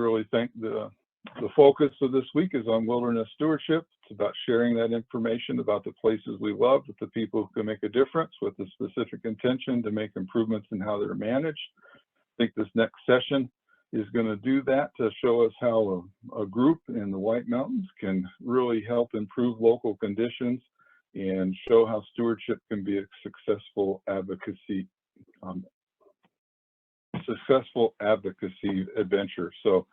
really think the focus of this week is on wilderness stewardship. It's about sharing that information about the places we love with the people who can make a difference with the specific intention to make improvements in how they're managed. I think this next session is going to do that, to show us how a group in the White Mountains can really help improve local conditions and show how stewardship can be a successful advocacy adventure. So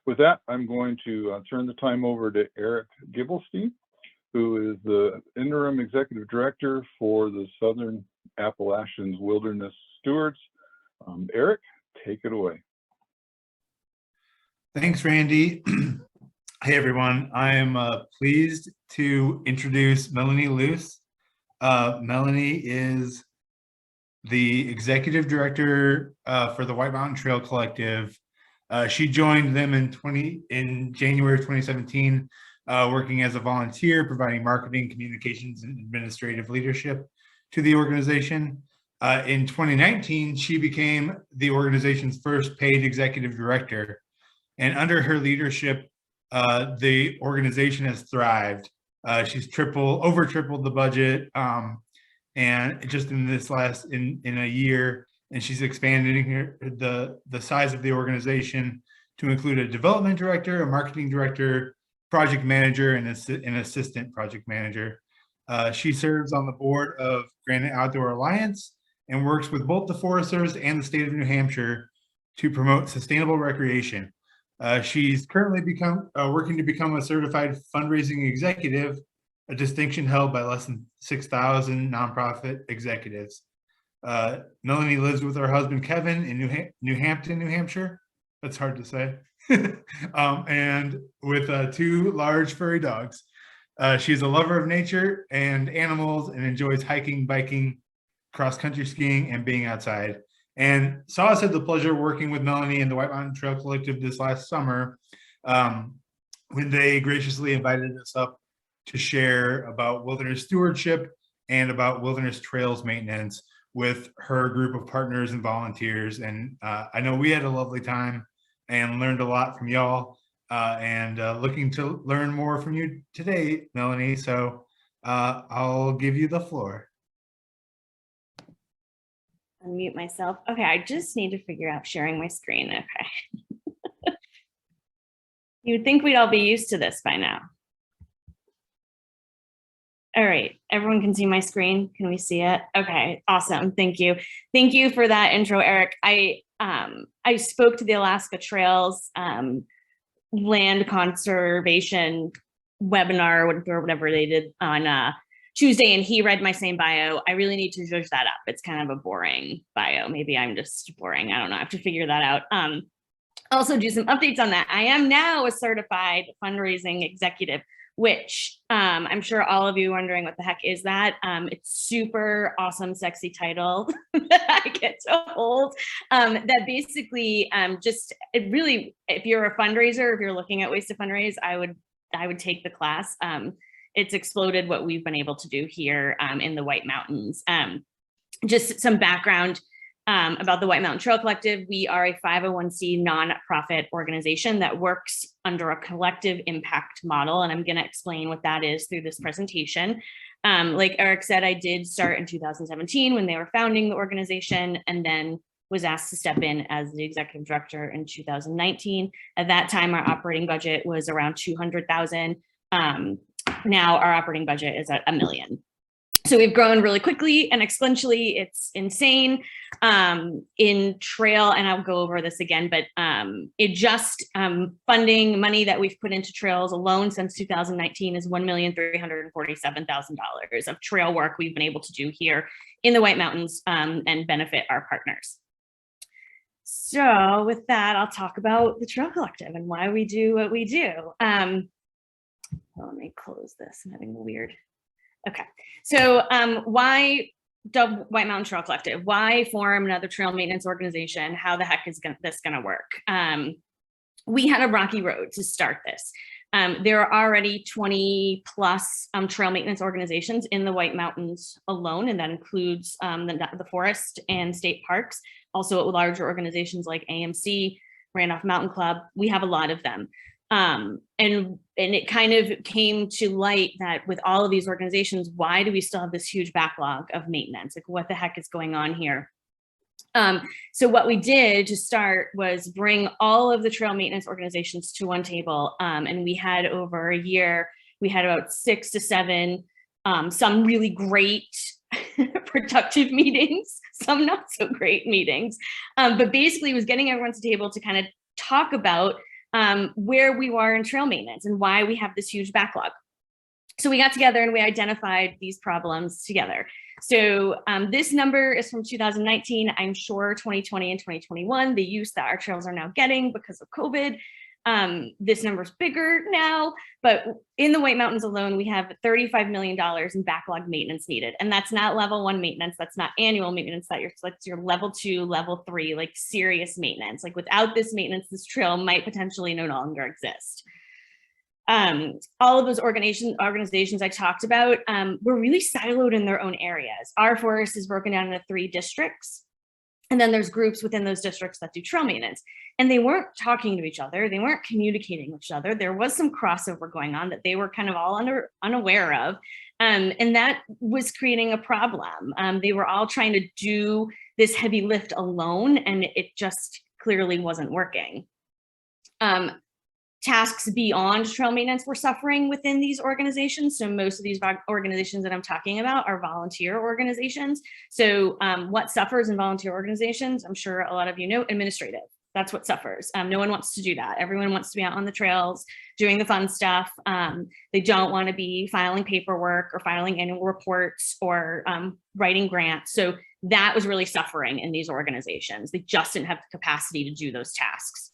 with that, I'm going to turn the time over to Eric Gibelstein, who is the Interim Executive Director for the Southern Appalachians Wilderness Stewards. Eric, take it away. Thanks, Randy. Hey, everyone. I am pleased to introduce Melanie Luce. Melanie is the Executive Director for the White Mountain Trail Collective. She joined them in January of 2017, working as a volunteer, providing marketing, communications, and administrative leadership to the organization. In 2019, she became the organization's first paid executive director. And under her leadership, the organization has thrived. She's over tripled the budget, and just in this in a year, and she's expanding the size of the organization to include a development director, a marketing director, project manager, and an assistant project manager. She serves on the board of Granite Outdoor Alliance and works with both the Forest Service and the state of New Hampshire to promote sustainable recreation. She's currently working to become a certified fundraising executive, a distinction held by less than 6,000 nonprofit executives. Melanie lives with her husband, Kevin, in New Hampton, New Hampshire. That's hard to say. And with 2 large furry dogs. She's a lover of nature and animals and enjoys hiking, biking, cross-country skiing, and being outside. And Saw had the pleasure of working with Melanie and the White Mountain Trail Collective this last summer, when they graciously invited us up to share about wilderness stewardship and about wilderness trails maintenance with her group of partners and volunteers. And I know we had a lovely time and learned a lot from y'all, and looking to learn more from you today, Melanie. So I'll give you the floor. Unmute myself. Okay, I just need to figure out sharing my screen. Okay. You'd think we'd all be used to this by now. All right, everyone can see my screen. Can we see it? Okay, awesome. Thank you. Thank you for that intro, Eric. I spoke to the Alaska Trails land conservation webinar or whatever they did on Tuesday, and he read my same bio. I really need to judge that up. It's kind of a boring bio. Maybe I'm just boring. I don't know. I have to figure that out. Also do some updates on that. I am now a certified fundraising executive, which I'm sure all of you are wondering what the heck is that. It's super awesome, sexy title that I get to hold. That basically it really, if you're a fundraiser, if you're looking at ways to fundraise, I would take the class. It's exploded what we've been able to do here in the White Mountains. Just some background about the White Mountain Trail Collective. We are a 501c nonprofit organization that works under a collective impact model, and I'm going to explain what that is through this presentation. Like Eric said, I did start in 2017 when they were founding the organization, and then was asked to step in as the executive director in 2019. At that time, our operating budget was around $200,000. Now our operating budget is at $1 million. So we've grown really quickly and exponentially. It's insane. In trail, and I'll go over this again, but funding money that we've put into trails alone since 2019 is $1,347,000 of trail work we've been able to do here in the White Mountains and benefit our partners. So with that, I'll talk about the Trail Collective and why we do what we do. Let me close this. I'm having a weird. Okay, so why the White Mountain Trail Collective? Why form another trail maintenance organization? How the heck is this going to work? We had a rocky road to start this. There are already 20 plus trail maintenance organizations in the White Mountains alone, and that includes the forest and state parks. Also larger organizations like AMC, Randolph Mountain Club. We have a lot of them. And it kind of came to light that with all of these organizations, why do we still have this huge backlog of maintenance? Like, what the heck is going on here? So what we did to start was bring all of the trail maintenance organizations to one table. And we had over a year, we had about 6 to 7, some really great productive meetings, some not so great meetings. But basically it was getting everyone to the table to kind of talk about where we are in trail maintenance and why we have this huge backlog. So we got together and we identified these problems together. So this number is from 2019. I'm sure 2020 and 2021, the use that our trails are now getting because of COVID, this number is bigger now, but in the White Mountains alone, we have $35 million in backlog maintenance needed. And that's not level 1 maintenance. That's not annual maintenance. That's your level 2, level 3, like serious maintenance. Like without this maintenance, this trail might potentially no longer exist. All of those organizations I talked about were really siloed in their own areas. Our forest is broken down into 3 districts. And then there's groups within those districts that do trail maintenance. And they weren't talking to each other. They weren't communicating with each other. There was some crossover going on that they were kind of all unaware of. And that was creating a problem. They were all trying to do this heavy lift alone, and it just clearly wasn't working. Tasks beyond trail maintenance were suffering within these organizations. So most of these organizations that I'm talking about are volunteer organizations. So what suffers in volunteer organizations, I'm sure a lot of you know, administrative. That's what suffers. No one wants to do that. Everyone wants to be out on the trails, doing the fun stuff. They don't want to be filing paperwork or filing annual reports or writing grants. So that was really suffering in these organizations. They just didn't have the capacity to do those tasks.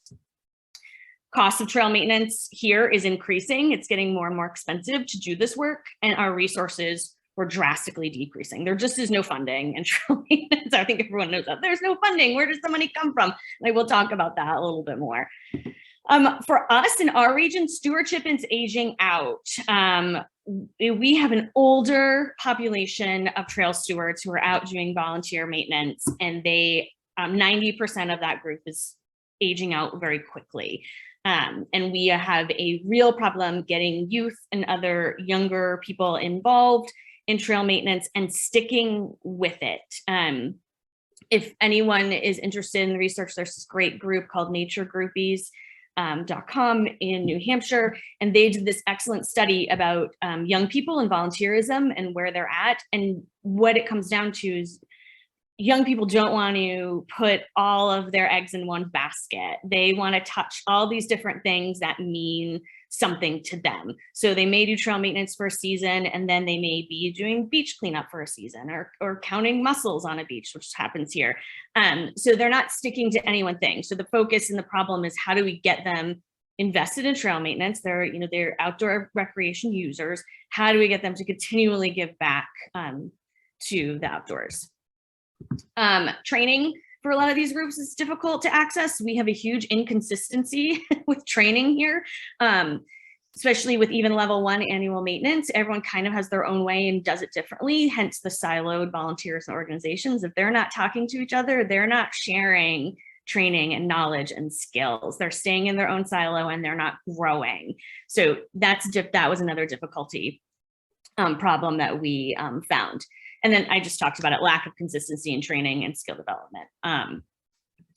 Cost of trail maintenance here is increasing. It's getting more and more expensive to do this work, and our resources were drastically decreasing. There just is no funding in trail maintenance. I think everyone knows that. There's no funding. Where does the money come from? And I will talk about that a little bit more. For us in our region, stewardship is aging out. We have an older population of trail stewards who are out doing volunteer maintenance, and they 90% of that group is aging out very quickly. And we have a real problem getting youth and other younger people involved in trail maintenance and sticking with it. If anyone is interested in the research, there's this great group called naturегroupies.com in New Hampshire, and they did this excellent study about young people and volunteerism and where they're at. And what it comes down to is young people don't want to put all of their eggs in one basket. They want to touch all these different things that mean something to them. So they may do trail maintenance for a season, and then they may be doing beach cleanup for a season, or counting mussels on a beach, which happens here. So they're not sticking to any one thing. So the focus and the problem is, how do we get them invested in trail maintenance? They're outdoor recreation users. How do we get them to continually give back to the outdoors? Training for a lot of these groups is difficult to access. We have a huge inconsistency with training here, especially with even level 1 annual maintenance. Everyone kind of has their own way and does it differently, hence the siloed volunteers and organizations. If they're not talking to each other, they're not sharing training and knowledge and skills. They're staying in their own silo and they're not growing. So that was another difficulty problem that we found. And then I just talked about it, lack of consistency in training and skill development.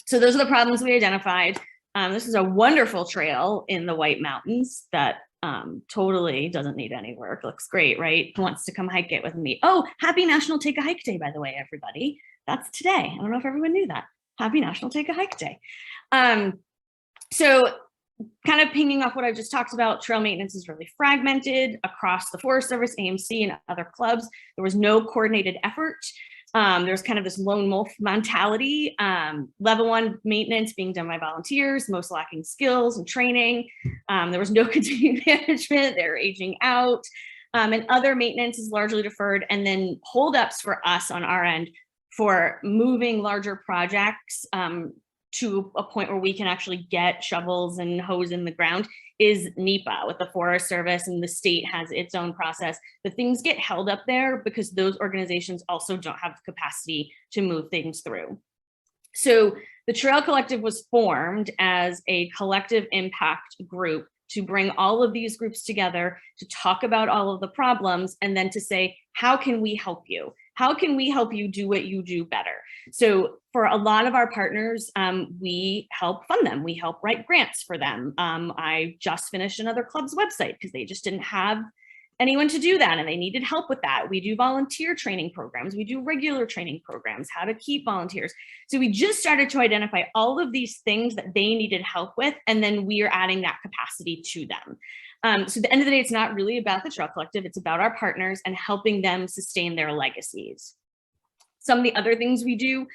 So those are the problems we identified. This is a wonderful trail in the White Mountains that totally doesn't need any work. Looks great, right? Who wants to come hike it with me? Oh, happy National Take a Hike Day, by the way, everybody. That's today. I don't know if everyone knew that. Happy National Take a Hike Day. So kind of pinging off what I just talked about, trail maintenance is really fragmented across the Forest Service, AMC, and other clubs. There was no coordinated effort. There's kind of this lone wolf mentality. Level 1 maintenance being done by volunteers, most lacking skills and training. There was no continued management. They're aging out. And other maintenance is largely deferred. And then holdups for us on our end for moving larger projects to a point where we can actually get shovels and hose in the ground is NEPA with the Forest Service, and the state has its own process. But things get held up there because those organizations also don't have the capacity to move things through. So the Trail Collective was formed as a collective impact group to bring all of these groups together to talk about all of the problems and then to say, how can we help you? How can we help you do what you do better? So for a lot of our partners, we help fund them. We help write grants for them. I just finished another club's website because they just didn't have anyone to do that and they needed help with that. We do volunteer training programs. We do regular training programs, how to keep volunteers. So we just started to identify all of these things that they needed help with, and then we are adding that capacity to them. So at the end of the day, it's not really about the Trail Collective, it's about our partners and helping them sustain their legacies. Some of the other things we do,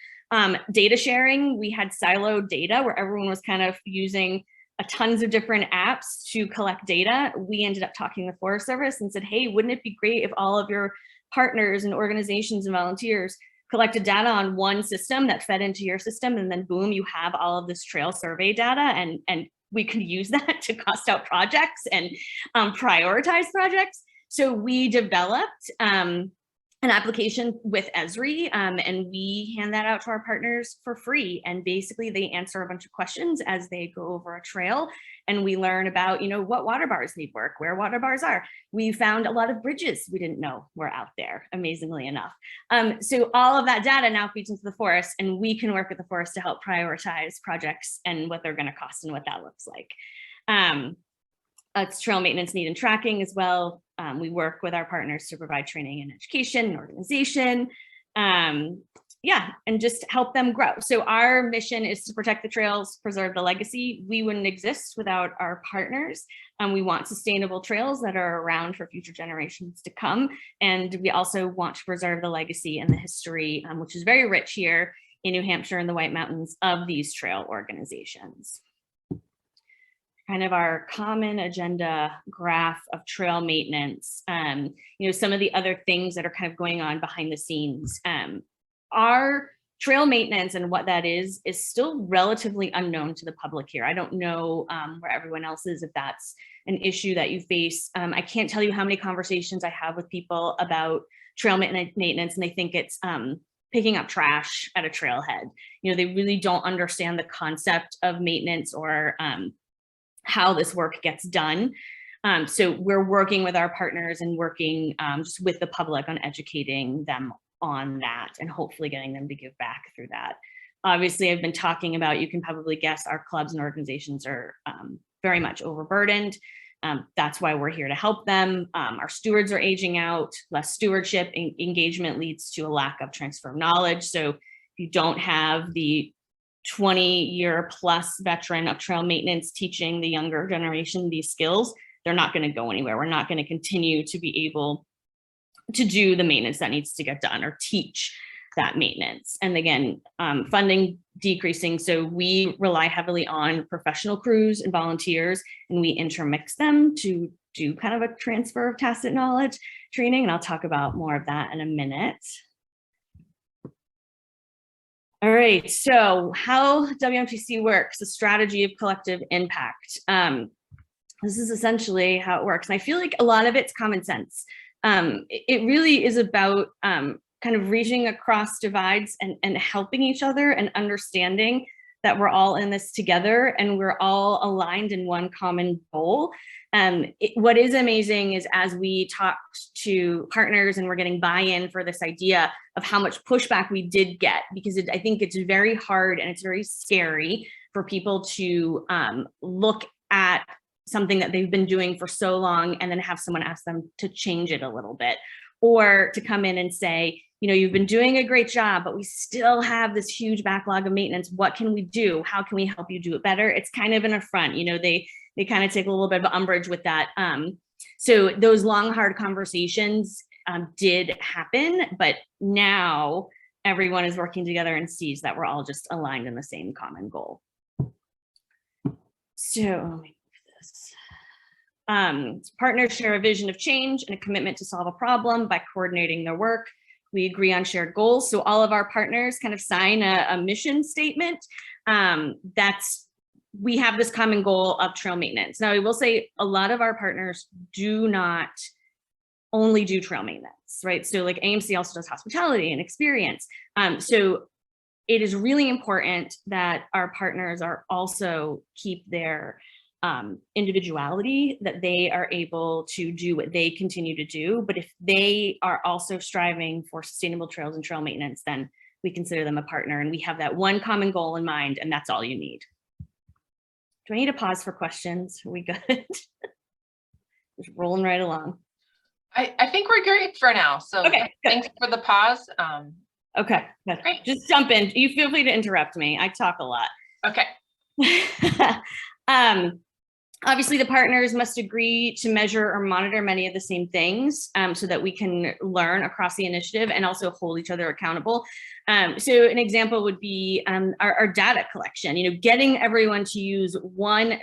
data sharing. We had siloed data where everyone was kind of using tons of different apps to collect data. We ended up talking to the Forest Service and said, hey, wouldn't it be great if all of your partners and organizations and volunteers collected data on one system that fed into your system, and then boom, you have all of this trail survey data, and we could use that to cost out projects and prioritize projects. So we developed an application with Esri, and we hand that out to our partners for free. And basically they answer a bunch of questions as they go over a trail, and we learn about, you know, what water bars need work, where water bars are. We found a lot of bridges we didn't know were out there, amazingly enough. So all of that data now feeds into the forest, and we can work with the forest to help prioritize projects and what they're going to cost and what that looks like. It's trail maintenance need and tracking as well. We work with our partners to provide training and education and organization. Yeah, and just help them grow. So our mission is to protect the trails, preserve the legacy. We wouldn't exist without our partners. We want sustainable trails that are around for future generations to come. And we also want to preserve the legacy and the history, which is very rich here in New Hampshire and the White Mountains, of these trail organizations. Kind of our common agenda graph of trail maintenance. You know, some of the other things that are kind of going on behind the scenes. Our trail maintenance and what that is still relatively unknown to the public here. I don't know where everyone else is, if that's an issue that you face. I can't tell you how many conversations I have with people about trail maintenance, and they think it's picking up trash at a trailhead. You know, they really don't understand the concept of maintenance or how this work gets done. So we're working with our partners and working just with the public on educating them on that and hopefully getting them to give back through that. Obviously, I've been talking about, you can probably guess, our clubs and organizations are very much overburdened. That's why we're here to help them. Our stewards are aging out. Less stewardship engagement leads to a lack of transfer of knowledge. So if you don't have the 20-year plus veteran of trail maintenance teaching the younger generation these skills, they're not going to go anywhere. We're not going to continue to be able to do the maintenance that needs to get done or teach that maintenance. And again, funding decreasing. So we rely heavily on professional crews and volunteers, and we intermix them to do kind of a transfer of tacit knowledge training. And I'll talk about more of that in a minute. All right, so how WMTC works, the strategy of collective impact. This is essentially how it works. And I feel like a lot of it's common sense. It really is about kind of reaching across divides and helping each other and understanding that we're all in this together and we're all aligned in one common goal. What is amazing is as we talked to partners and we're getting buy-in for this idea of how much pushback we did get, because I think it's very hard and it's very scary for people to look at something that they've been doing for so long and then have someone ask them to change it a little bit, or to come in and say, you know, you've been doing a great job, but we still have this huge backlog of maintenance. What can we do? How can we help you do it better? It's kind of an affront, you know, they kind of take a little bit of umbrage with that. So those long, hard conversations did happen, but now everyone is working together and sees that we're all just aligned in the same common goal. So let me move this. Partners share a vision of change and a commitment to solve a problem by coordinating their work. We agree on shared goals. So all of our partners kind of sign a mission statement. We have this common goal of trail maintenance. Now, I will say a lot of our partners do not only do trail maintenance, right? So like AMC also does hospitality and experience. So it is really important that our partners are also keep their individuality, that they are able to do what they continue to do. But if they are also striving for sustainable trails and trail maintenance, then we consider them a partner, and we have that one common goal in mind, and that's all you need. Do I need to pause for questions? Are we good? Just rolling right along. I think we're great for now. So Okay, thanks for the pause. Okay, good. Great. Just jump in. You feel free to interrupt me. I talk a lot. Okay. Obviously, the partners must agree to measure or monitor many of the same things so that we can learn across the initiative and also hold each other accountable. So an example would be our data collection, getting everyone to use one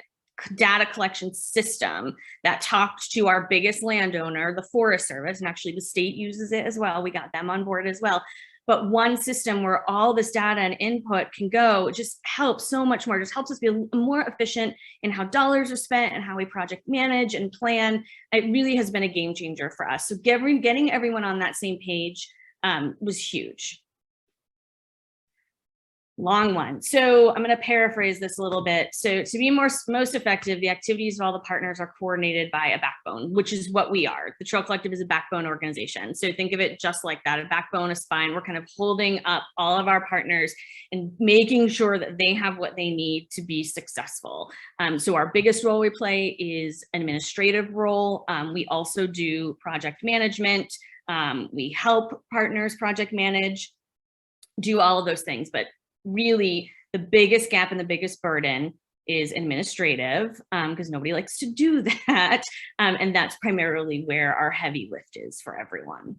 data collection system that talks to our biggest landowner, the Forest Service, and actually the state uses it as well. We got them on board as well. But one system where all this data and input can go just helps so much more, just helps us be more efficient in how dollars are spent and how we project manage and plan. It really has been a game changer for us. So getting everyone on that same page was huge. Long one. So I'm going to paraphrase this a little bit. So to be most effective, the activities of all the partners are coordinated by a backbone, which is what we are. The Trail Collective is a backbone organization. So think of it just like that, a backbone, a spine. We're kind of holding up all of our partners and making sure that they have what they need to be successful. So our biggest role we play is an administrative role. We also do project management. We help partners project manage, do all of those things, but really the biggest gap and the biggest burden is administrative, because nobody likes to do that. And that's primarily where our heavy lift is for everyone.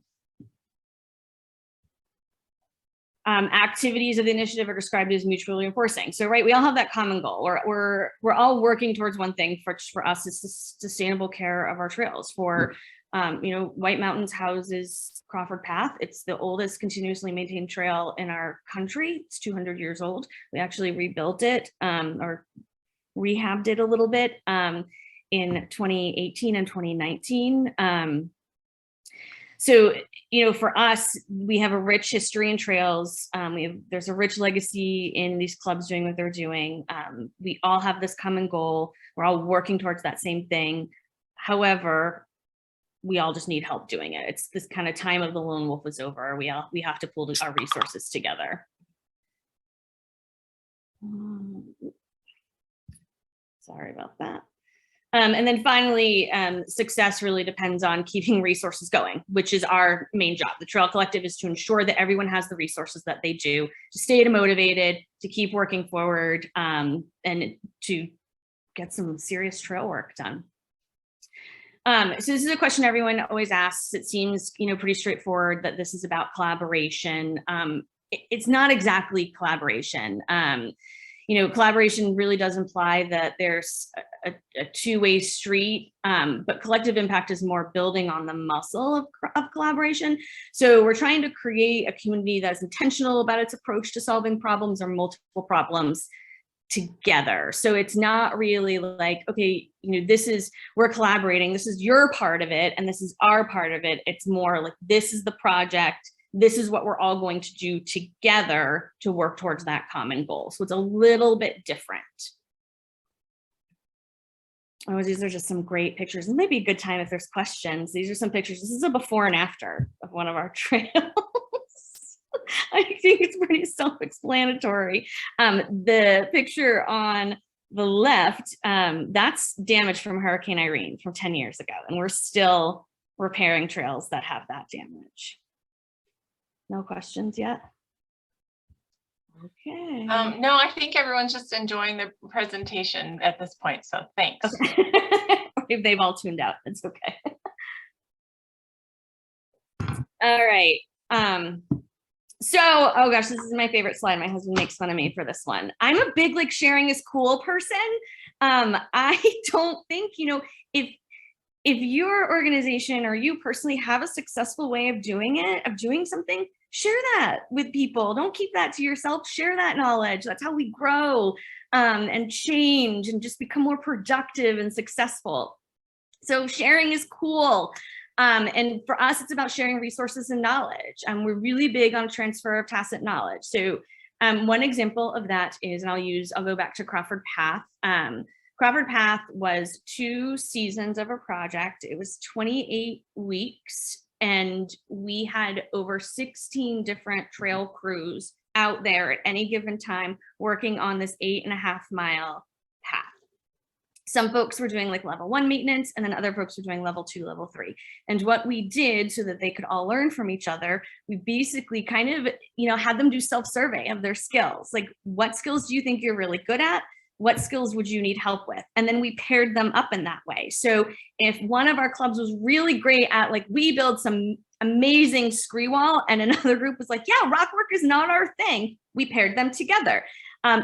Activities of the initiative are described as mutually reinforcing. So, right, we all have that common goal. We're all working towards one thing. For us, is sustainable care of our trails. For White Mountains houses Crawford Path. It's the oldest continuously maintained trail in our country. It's 200 years old. We actually rebuilt it or rehabbed it a little bit in 2018 and 2019. So, for us, we have a rich history in trails. There's a rich legacy in these clubs doing what they're doing. We all have this common goal. We're all working towards that same thing. However, we all just need help doing it. It's this kind of time of the lone wolf is over. We have to pull our resources together. Sorry about that. And then finally, success really depends on keeping resources going, which is our main job. The Trail Collective is to ensure that everyone has the resources that they do to stay motivated, to keep working forward, and to get some serious trail work done. So this is a question everyone always asks. It seems, pretty straightforward that this is about collaboration. It's not exactly collaboration. Collaboration really does imply that there's a two-way street, but collective impact is more building on the muscle of collaboration. So we're trying to create a community that's intentional about its approach to solving problems or multiple problems together. So it's not really like, okay, we're collaborating, this is your part of it and this is our part of it. It's more like, this is the project, this is what we're all going to do together to work towards that common goal. So it's a little bit different. Oh, these are just some great pictures. It might be a good time if there's questions. These are some pictures. This is a before and after of one of our trails. I think it's pretty self-explanatory. The picture on the left, that's damage from Hurricane Irene from 10 years ago. And we're still repairing trails that have that damage. No questions yet? Okay. No, I think everyone's just enjoying the presentation at this point. So thanks. Okay. If they've all tuned out, it's okay. All right. So, oh gosh, this is my favorite slide. My husband makes fun of me for this one. I'm a big sharing is cool person. I don't think, if your organization or you personally have a successful way of doing it, of doing something, share that with people. Don't keep that to yourself. Share that knowledge. That's how we grow and change and just become more productive and successful. So sharing is cool. And for us, it's about sharing resources and knowledge. We're really big on transfer of tacit knowledge. So One example of that is, and I'll go back to Crawford Path. Crawford Path was 2 seasons of a project. It was 28 weeks, and we had over 16 different trail crews out there at any given time working on this 8.5-mile path. Some folks were doing like level 1 maintenance, and then other folks were doing level 2, level 3. And what we did so that they could all learn from each other, we basically kind of, had them do self-survey of their skills. Like, what skills do you think you're really good at? What skills would you need help with? And then we paired them up in that way. So if one of our clubs was really great at, like, we build some amazing scree wall, and another group was like, yeah, rock work is not our thing, we paired them together.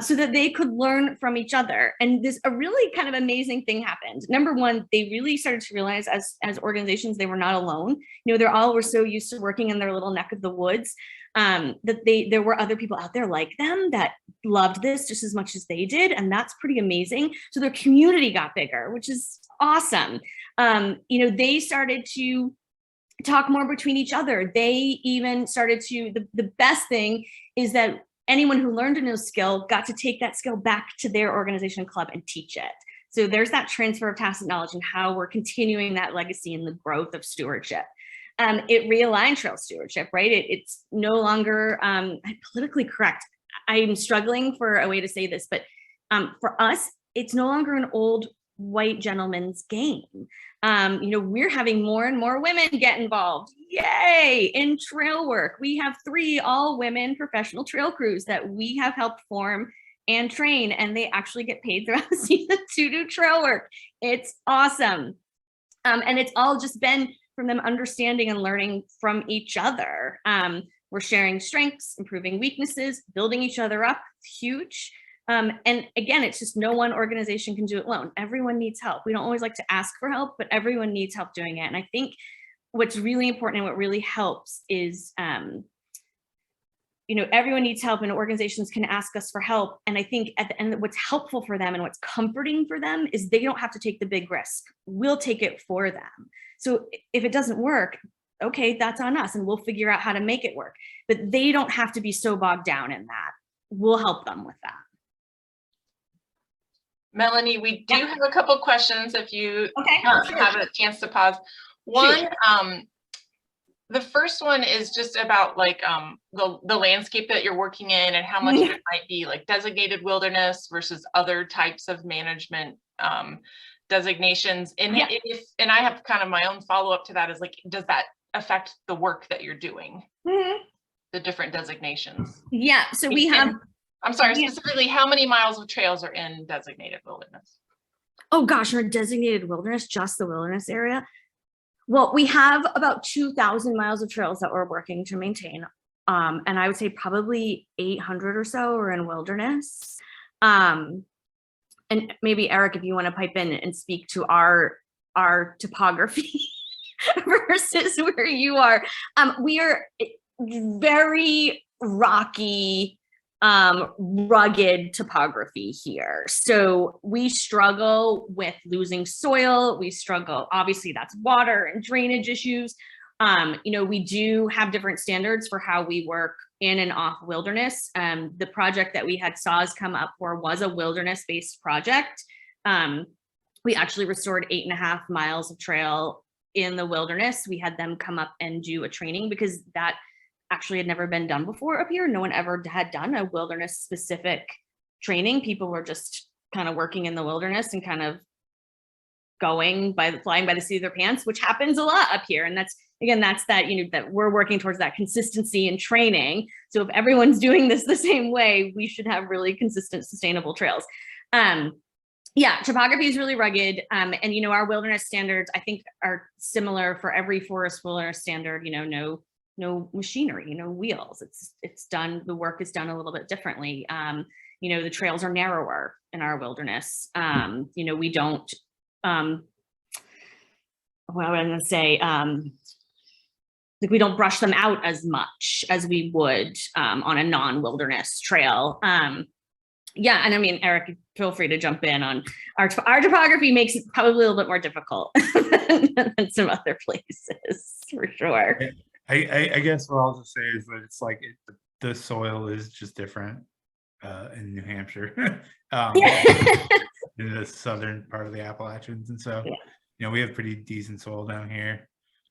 So that they could learn from each other. And a really kind of amazing thing happened. Number one, they really started to realize as organizations, they were not alone. They all were so used to working in their little neck of the woods, that there were other people out there like them that loved this just as much as they did. And that's pretty amazing. So their community got bigger, which is awesome. They started to talk more between each other. They even started to, the best thing is that anyone who learned a new skill got to take that skill back to their organization club and teach it. So there's that transfer of tacit knowledge and how we're continuing that legacy and the growth of stewardship. It realigned trail stewardship, right? It's no longer politically correct. I'm struggling for a way to say this, but for us, it's no longer an old white gentleman's game. We're having more and more women get involved. Yay! In trail work. We have 3 all-women professional trail crews that we have helped form and train, and they actually get paid throughout the season to do trail work. It's awesome. And it's all just been from them understanding and learning from each other. We're sharing strengths, improving weaknesses, building each other up. It's huge. And again, it's just no one organization can do it alone. Everyone needs help. We don't always like to ask for help, but everyone needs help doing it. And I think what's really important and what really helps is, everyone needs help, and organizations can ask us for help. And I think at the end, what's helpful for them and what's comforting for them is they don't have to take the big risk. We'll take it for them. So if it doesn't work, okay, that's on us, and we'll figure out how to make it work. But they don't have to be so bogged down in that. We'll help them with that. Melanie, we do have a couple questions if you have a chance to pause. One, the first one is just about like the landscape that you're working in and how much of it might be like designated wilderness versus other types of management designations. And and I have kind of my own follow-up to that is like, does that affect the work that you're doing? The different designations? Yeah, so we have. I'm sorry, specifically, how many miles of trails are in designated wilderness? Oh gosh, our designated wilderness, just the wilderness area. Well, we have about 2,000 miles of trails that we're working to maintain. And I would say probably 800 or so are in wilderness. And maybe Eric, if you want to pipe in and speak to our topography versus where you are. We are very rocky, rugged topography here. So we struggle with losing soil. We struggle, obviously that's water and drainage issues. We do have different standards for how we work in and off wilderness. The project that we had SAWS come up for was a wilderness-based project. We actually restored 8.5 miles of trail in the wilderness. We had them come up and do a training because that actually had never been done before up here. No one ever had done a wilderness specific training. People were just kind of working in the wilderness and kind of flying by the seat of their pants, which happens a lot up here. And that's that, that we're working towards that consistency in training. So if everyone's doing this the same way, we should have really consistent, sustainable trails. Topography is really rugged. And our wilderness standards, I think, are similar for every forest wilderness standard, no machinery, no wheels. It's done, the work is done a little bit differently. The trails are narrower in our wilderness. We don't, what am I gonna say? We don't brush them out as much as we would on a non-wilderness trail. And I mean, Eric, feel free to jump in on our topography makes it probably a little bit more difficult than some other places, for sure. I guess what I'll just say is that it's like the soil is just different in New Hampshire, in the southern part of the Appalachians, and so you know we have pretty decent soil down here,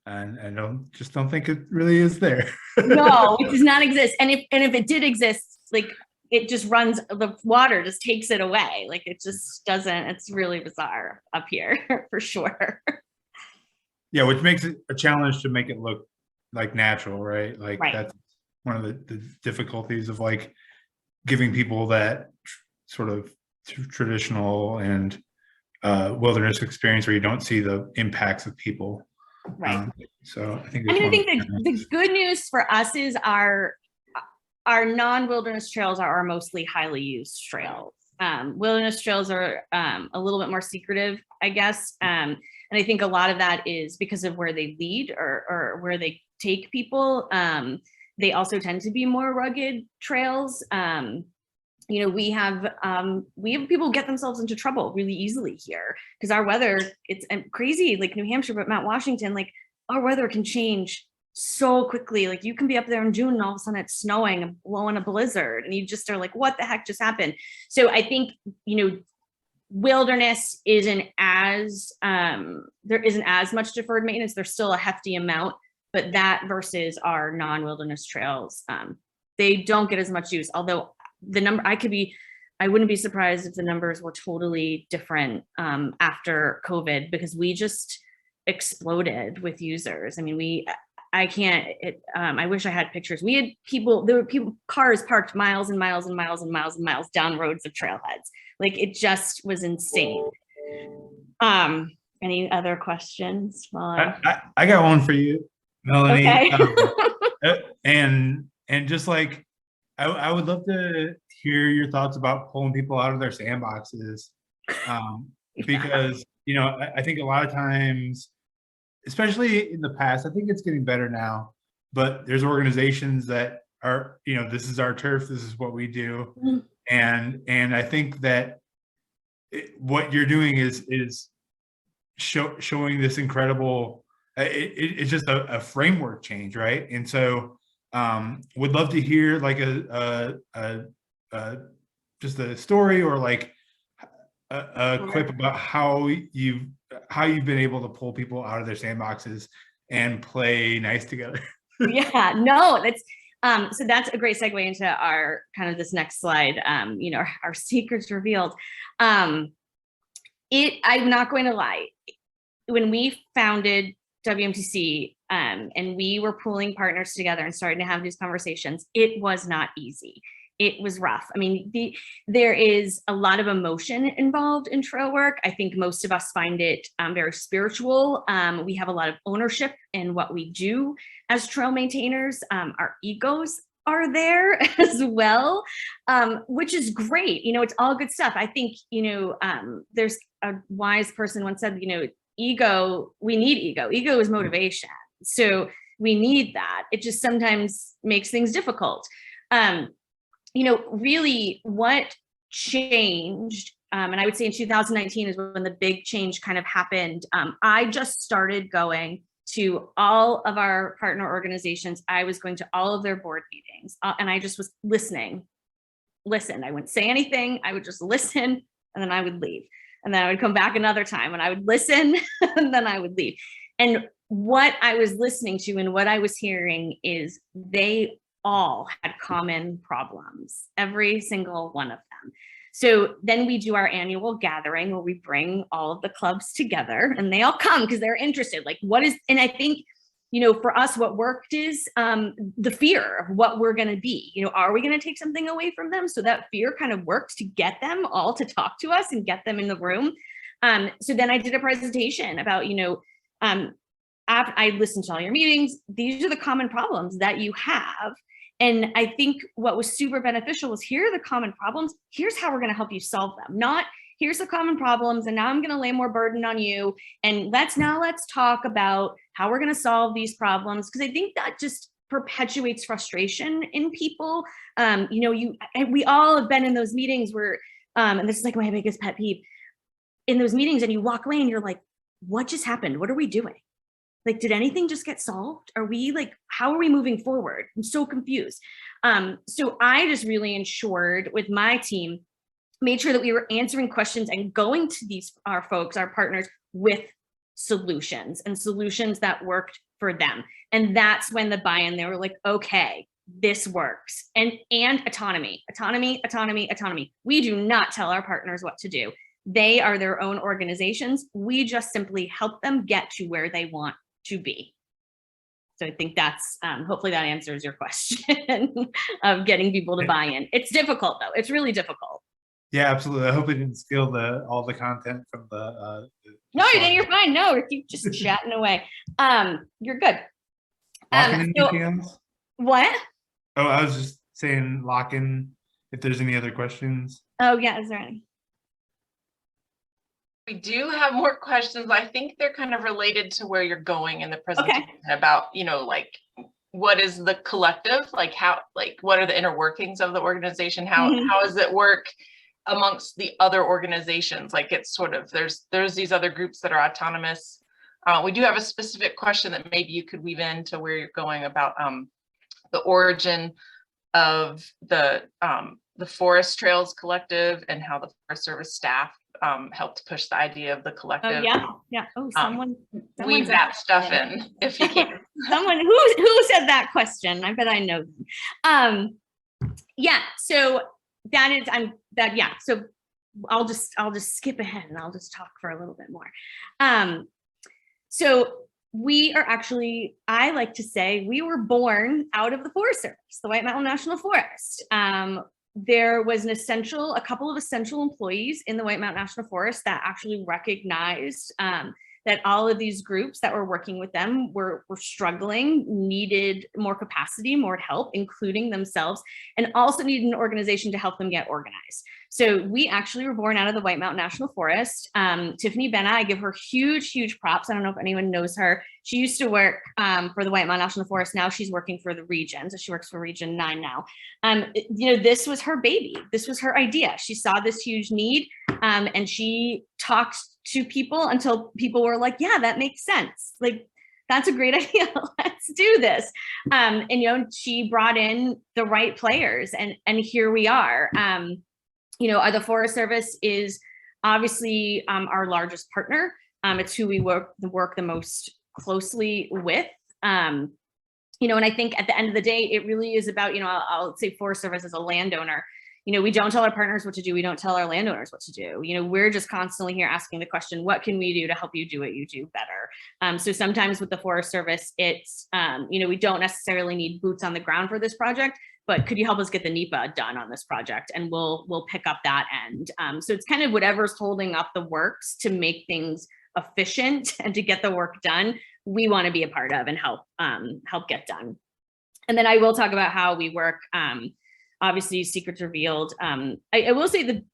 and I don't think it really is there. No, it does not exist. And if it did exist, like it just runs, the water just takes it away. Like it just doesn't. It's really bizarre up here for sure. Yeah, which makes it a challenge to make it look like natural, right? Like that's one of the difficulties of like giving people that sort of traditional and wilderness experience where you don't see the impacts of people. Right. So I think the good news for us is our non-wilderness trails are our mostly highly used trails. Wilderness trails are a little bit more secretive, I guess. And I think a lot of that is because of where they lead or where they take people. They also tend to be more rugged trails. You know, we have people get themselves into trouble really easily here because our weather, it's crazy, like New Hampshire, but Mount Washington, like our weather can change so quickly. Like you can be up there in June and all of a sudden it's snowing and blowing a blizzard and you just are like, what the heck just happened? So I think, you know, wilderness isn't as, there isn't as much deferred maintenance. There's still a hefty amount, but that versus our non-wilderness trails, they don't get as much use. Although the number, I wouldn't be surprised if the numbers were totally different after COVID, because we just exploded with users. I mean, I wish I had pictures. There were cars parked miles and miles and miles and miles and miles down roads of trailheads. Like it just was insane. Any other questions? I got one for you, Melanie. Okay. And just like, I would love to hear your thoughts about pulling people out of their sandboxes, because, you know, I think a lot of times, especially in the past, I think it's getting better now, but there's organizations that are, you know, this is our turf, this is what we do. Mm-hmm. And I think that what you're doing is showing this incredible, it's just a framework change, right? And so would love to hear like just a story or like a quip about how you've been able to pull people out of their sandboxes and play nice together. Yeah, no, that's so that's a great segue into our kind of this next slide. You know, our secrets revealed. I'm not going to lie. When we founded WMTC and we were pulling partners together and starting to have these conversations, it was not easy. It was rough. I mean, there is a lot of emotion involved in trail work. I think most of us find it very spiritual. We have a lot of ownership in what we do as trail maintainers. Our egos are there as well, which is great. You know, it's all good stuff. I think, you know, there's a wise person once said, you know, we need ego. Ego is motivation. So we need that. It just sometimes makes things difficult. You know, really what changed, and I would say in 2019 is when the big change kind of happened. I just started going to all of our partner organizations. I was going to all of their board meetings, and I just was listening. I wouldn't say anything. I would just listen, and then I would leave. And then I would come back another time and I would listen, and then I would leave. And what I was listening to and what I was hearing is they all had common problems, every single one of them. So then we do our annual gathering where we bring all of the clubs together and they all come because they're interested. Like and I think, you know, for us, what worked is the fear of what we're going to be. You know, are we going to take something away from them? So that fear kind of worked to get them all to talk to us and get them in the room. So then I did a presentation about, you know, I listened to all your meetings. These are the common problems that you have. And I think what was super beneficial was here are the common problems. Here's how we're going to help you solve them. Not here's the common problems, and now I'm going to lay more burden on you. And let's talk about how we're going to solve these problems. Because I think that just perpetuates frustration in people. You know, we all have been in those meetings where, and this is like my biggest pet peeve, in those meetings, and you walk away and you're like, what just happened? What are we doing? Like, did anything just get solved? Are we like, how are we moving forward? I'm so confused. So I just really ensured with my team, made sure that we were answering questions and going to these, our folks, our partners, with solutions and solutions that worked for them. And that's when the buy-in, they were like, okay, this works. And autonomy. We do not tell our partners what to do. They are their own organizations. We just simply help them get to where they want to be. So I think that's, hopefully that answers your question of getting people to buy in. It's difficult though. It's really difficult. Yeah, absolutely. I hope it didn't steal all the content from the no, you didn't. You're fine. No, keep just chatting away. You're good. Anything else? What? Oh, I was just saying, lock in if there's any other questions. Oh yeah, is there any? We do have more questions. I think they're kind of related to where you're going in the presentation about, you know, like, what is the collective? Like how, like, what are the inner workings of the organization? How does it work amongst the other organizations? Like, it's sort of, there's these other groups that are autonomous. We do have a specific question that maybe you could weave into where you're going about the origin of the Forest Trails Collective and how the Forest Service staff helped push the idea of the collective. Oh, yeah. Oh, someone weave that stuff in if you can. Someone who said that question? I bet I know them. Yeah. So that is yeah. So I'll just skip ahead and I'll just talk for a little bit more. So we are actually, I like to say, we were born out of the Forest Service, the White Mountain National Forest. There was a couple of essential employees in the White Mountain National Forest that actually recognized that all of these groups that were working with them were struggling, needed more capacity, more help, including themselves, and also needed an organization to help them get organized. So we actually were born out of the White Mountain National Forest. Tiffany Benna, I give her huge props. I don't know if anyone knows her. She used to work for the White Mountain National Forest. Now she's working for the region. So she works for Region 9 now. You know, this was her baby. This was her idea. She saw this huge need and she talked to people until people were like, yeah, that makes sense. Like, that's a great idea. Let's do this. And, you know, she brought in the right players and here we are. You know, the Forest Service is obviously our largest partner. It's who we work the most closely with. You know, and I think at the end of the day, it really is about, you know, I'll say Forest Service as a landowner. You know, we don't tell our partners what to do. We don't tell our landowners what to do. You know, we're just constantly here asking the question, what can we do to help you do what you do better? So sometimes with the Forest Service, it's, you know, we don't necessarily need boots on the ground for this project, but could you help us get the NEPA done on this project? And we'll pick up that end. So it's kind of whatever's holding up the works to make things efficient and to get the work done, we want to be a part of and help get done. And then I will talk about how we work. Obviously, secrets revealed. I will say the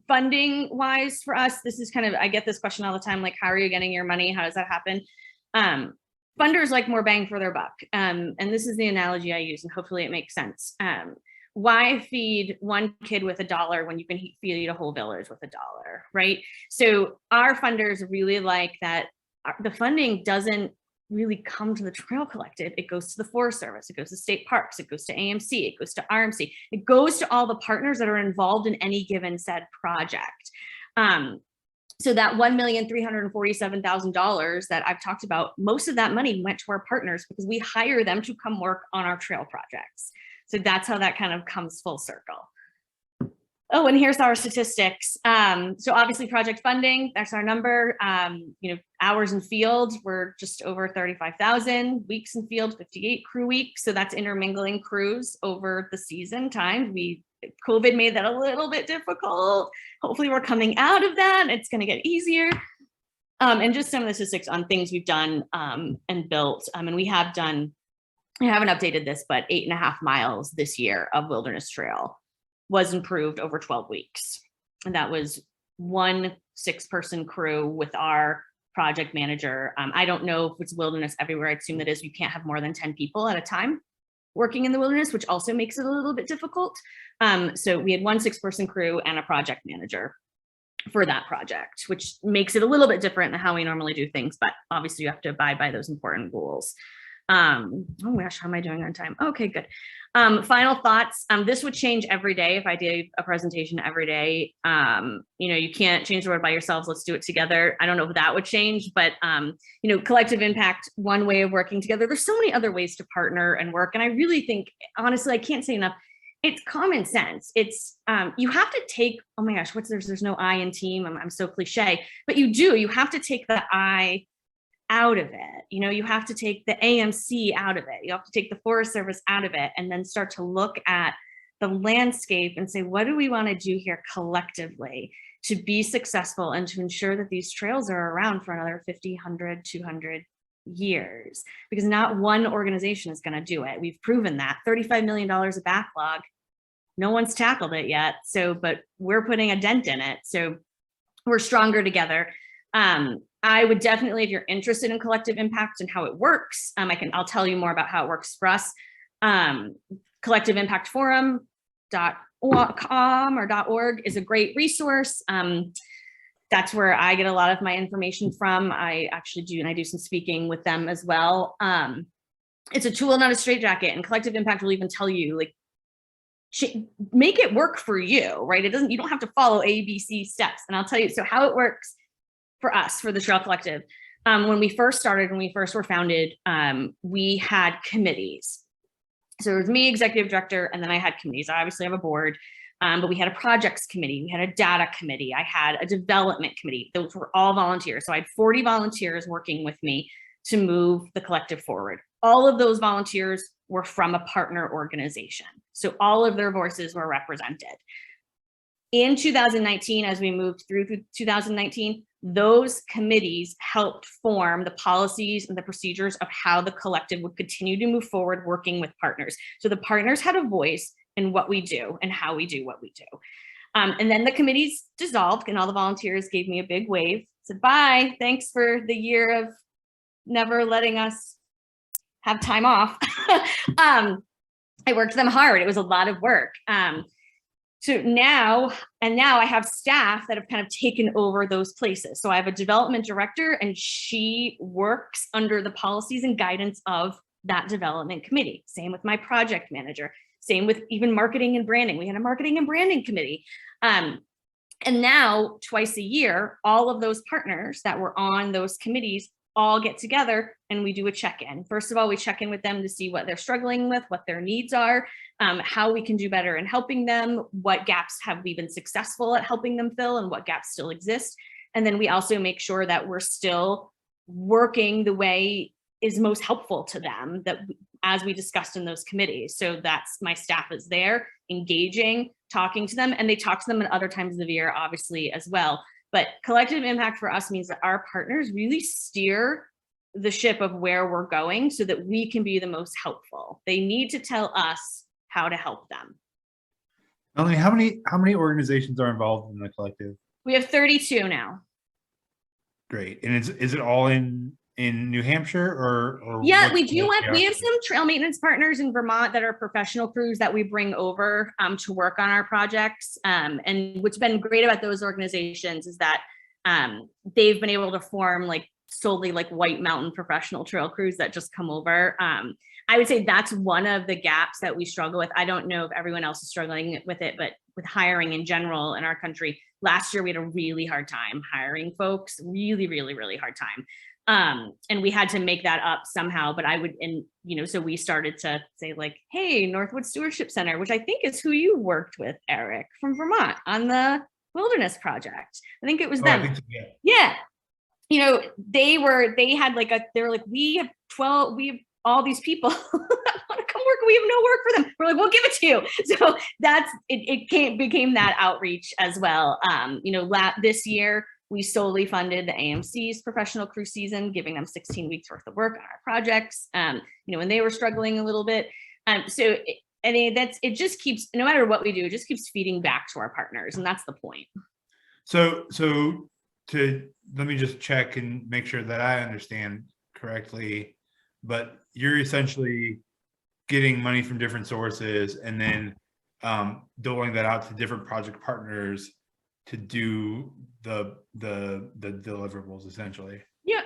funding wise for us, this is kind of, I get this question all the time, like, how are you getting your money? How does that happen? Funders like more bang for their buck. And this is the analogy I use, and hopefully it makes sense. Why feed one kid with $1 when you can feed a whole village with $1, right? So our funders really like that the funding doesn't really come to the Trail Collective. It goes to the Forest Service, it goes to state parks, it goes to AMC, it goes to RMC, it goes to all the partners that are involved in any given said project. So that $1,347,000 that I've talked about, most of that money went to our partners because we hire them to come work on our trail projects. So that's how that kind of comes full circle. Oh, and here's our statistics. So obviously project funding, that's our number. You know, hours in field, we're just over 35,000, weeks in field, 58 crew weeks. So that's intermingling crews over the season time. COVID made that a little bit difficult. Hopefully we're coming out of that. It's gonna get easier. And just some of the statistics on things we've done and built. And we have done, I haven't updated this, but 8.5 miles this year of wilderness trail was improved over 12 weeks. And that was one 6-person crew with our project manager. I don't know if it's wilderness everywhere. I assume that is, you can't have more than 10 people at a time working in the wilderness, which also makes it a little bit difficult. So we had one 6-person crew and a project manager for that project, which makes it a little bit different than how we normally do things, but obviously you have to abide by those important rules. Oh my gosh, how am I doing on time? Okay, good. Final thoughts. This would change every day if I did a presentation every day. You know, you can't change the world by yourselves. Let's do it together. I don't know if that would change, but you know, collective impact, one way of working together. There's so many other ways to partner and work. And I really think, honestly, I can't say enough. It's common sense. It's you have to take, oh my gosh, there's no I in team. I'm so cliche, but you have to take the I out of it. You know, you have to take the AMC out of it. You have to take the Forest Service out of it, and then start to look at the landscape and say, what do we want to do here collectively to be successful and to ensure that these trails are around for another 50, 100, 200 years? Because not one organization is going to do it. We've proven that. $35 million of backlog. No one's tackled it yet. So, but we're putting a dent in it. So we're stronger together. I would definitely, if you're interested in collective impact and how it works, I'll tell you more about how it works for us. Collectiveimpactforum.com or .org is a great resource. That's where I get a lot of my information from. I actually do, and I do some speaking with them as well. It's a tool, not a straitjacket, and collective impact will even tell you, like, make it work for you, right? You don't have to follow A, B, C steps. And I'll tell you, so how it works for us, for the Trail Collective. When we first started, when we first were founded, we had committees. So it was me, executive director, and then I had committees. I obviously have a board, but we had a projects committee, we had a data committee, I had a development committee. Those were all volunteers. So I had 40 volunteers working with me to move the collective forward. All of those volunteers were from a partner organization. So all of their voices were represented. In 2019, as we moved through 2019, those committees helped form the policies and the procedures of how the collective would continue to move forward working with partners. So the partners had a voice in what we do and how we do what we do. And then the committees dissolved and all the volunteers gave me a big wave, said, bye, thanks for the year of never letting us have time off. I worked them hard. It was a lot of work. So now I have staff that have kind of taken over those places. So I have a development director, and she works under the policies and guidance of that development committee. Same with my project manager. Same with even marketing and branding. We had a marketing and branding committee. And now twice a year, all of those partners that were on those committees all get together and we do a check-in. First of all, we check in with them to see what they're struggling with, what their needs are, how we can do better in helping them, what gaps have we been successful at helping them fill, and what gaps still exist. And then we also make sure that we're still working the way is most helpful to them, that as we discussed in those committees. So that's, my staff is there engaging, talking to them, and they talk to them at other times of the year, obviously, as well. But collective impact for us means that our partners really steer the ship of where we're going so that we can be the most helpful. They need to tell us how to help them. Melanie, how many organizations are involved in the collective? We have 32 now. Great. And is it all in New Hampshire or yeah, we have some trail maintenance partners in Vermont that are professional crews that we bring over to work on our projects. And what's been great about those organizations is that they've been able to form like solely like White Mountain professional trail crews that just come over. I would say that's one of the gaps that we struggle with. I don't know if everyone else is struggling with it, but with hiring in general in our country, last year we had a really hard time hiring folks, really, really, really hard time. And we had to make that up somehow, but so we started to say like, hey, Northwood Stewardship Center, which I think is who you worked with, Eric, from Vermont on the Wilderness Project. I think it was them. I think so, yeah. You know, they were like, we have all these people that want to come work. We have no work for them. We're like, we'll give it to you. So it became that outreach as well. This year, we solely funded the AMC's professional crew season, giving them 16 weeks worth of work on our projects, when they were struggling a little bit. It just keeps, no matter what we do, it just keeps feeding back to our partners. And that's the point. So let me just check and make sure that I understand correctly, but you're essentially getting money from different sources and then doling that out to different project partners to do the deliverables essentially. Yeah.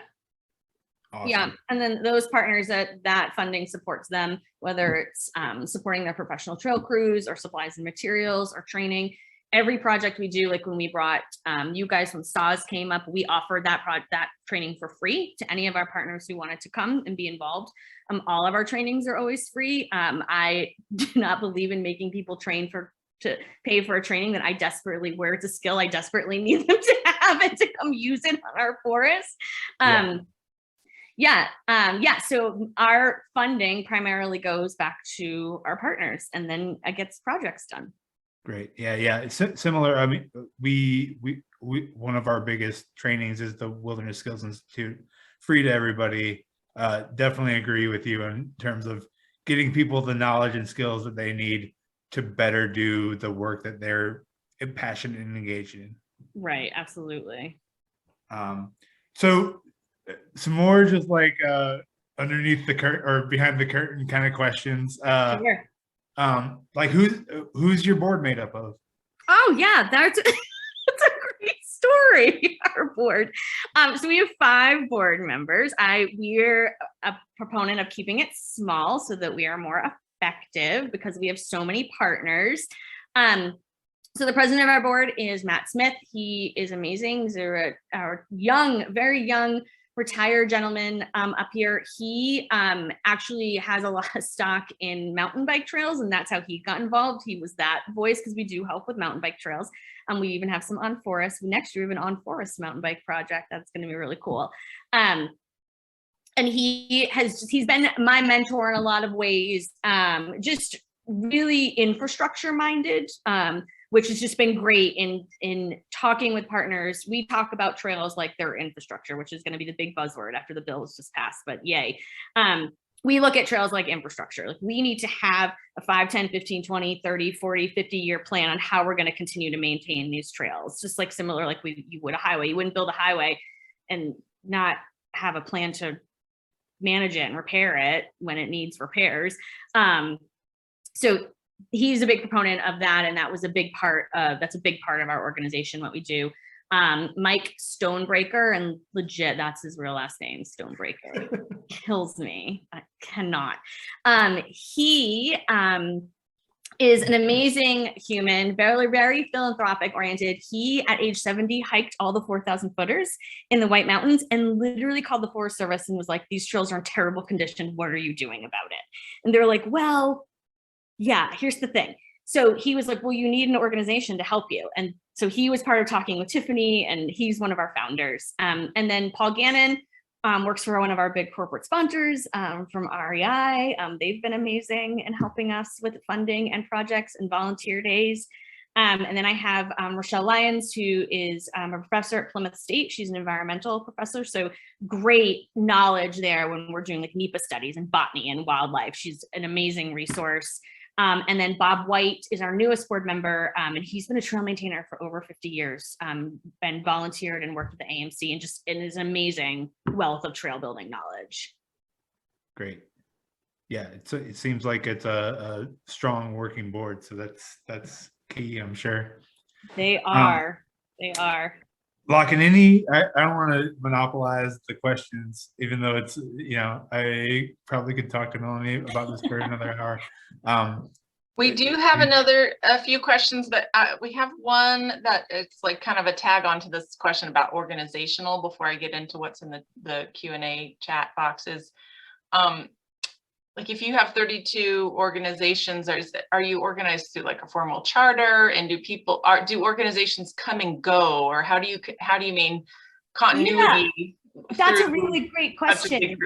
Awesome. Yeah, and then those partners that funding supports them, whether it's supporting their professional trail crews or supplies and materials or training. Every project we do, like when we brought you guys when SAWS came up, we offered that training for free to any of our partners who wanted to come and be involved. All of our trainings are always free. I do not believe in making people to pay for a training that I desperately, where it's a skill I desperately need them to have and to come use it on our forest. So our funding primarily goes back to our partners, and then it gets projects done. Great. Yeah. It's similar. I mean, we one of our biggest trainings is the Wilderness Skills Institute, free to everybody. Definitely agree with you in terms of getting people the knowledge and skills that they need to better do the work that they're passionate and engaged in. Right. Absolutely. So some more just like underneath the curtain or behind the curtain kind of questions. Sure. Like who's your board made up of? Oh yeah, that's a great story. Our board. So we have 5 board members. We're a proponent of keeping it small so that we are more effective because we have so many partners. So the president of our board is Matt Smith. He is amazing. He's our young, very young retired gentleman up here. He actually has a lot of stock in mountain bike trails, and that's how he got involved. He was that voice because we do help with mountain bike trails. We even have some on forest. Next year, we have an on forest mountain bike project. That's going to be really cool. And he's been my mentor in a lot of ways, just really infrastructure minded, which has just been great in talking with partners. We talk about trails like they're infrastructure, which is going to be the big buzzword after the bill was just passed, but yay. We look at trails like infrastructure. Like we need to have a 5, 10, 15, 20, 30, 40, 50-year plan on how we're going to continue to maintain these trails. Just like similar, like you would a highway. You wouldn't build a highway and not have a plan to manage it and repair it when it needs repairs. So he's a big proponent of that, and that's a big part of our organization, what we do. Mike Stonebreaker, and legit, that's his real last name, Stonebreaker. Kills me. I cannot. He is an amazing human, very, very philanthropic oriented. He, at age 70, hiked all the 4,000 footers in the White Mountains and literally called the Forest Service and was like, these trails are in terrible condition. What are you doing about it? And they're like, well, yeah, here's the thing. So he was like, well, you need an organization to help you. And so he was part of talking with Tiffany, and he's one of our founders. And then Paul Gannon works for one of our big corporate sponsors from REI. They've been amazing in helping us with funding and projects and volunteer days. And then I have Rochelle Lyons, who is a professor at Plymouth State. She's an environmental professor, so great knowledge there when we're doing like NEPA studies and botany and wildlife. She's an amazing resource. And then Bob White is our newest board member, and he's been a trail maintainer for over 50 years, been volunteered and worked with the AMC, and is an amazing wealth of trail building knowledge. Great. Yeah, it seems like it's a strong working board, so that's key, I'm sure. They are. They are. Locking I don't want to monopolize the questions, even though it's, I probably could talk to Melanie about this for another hour. We do have a few questions, but we have one that it's like kind of a tag onto this question about organizational before I get into what's in the Q&A chat boxes. Like if you have 32 organizations, are you organized through like a formal charter, and do organizations come and go, or how do you mean continuity? Yeah, that's a really great question.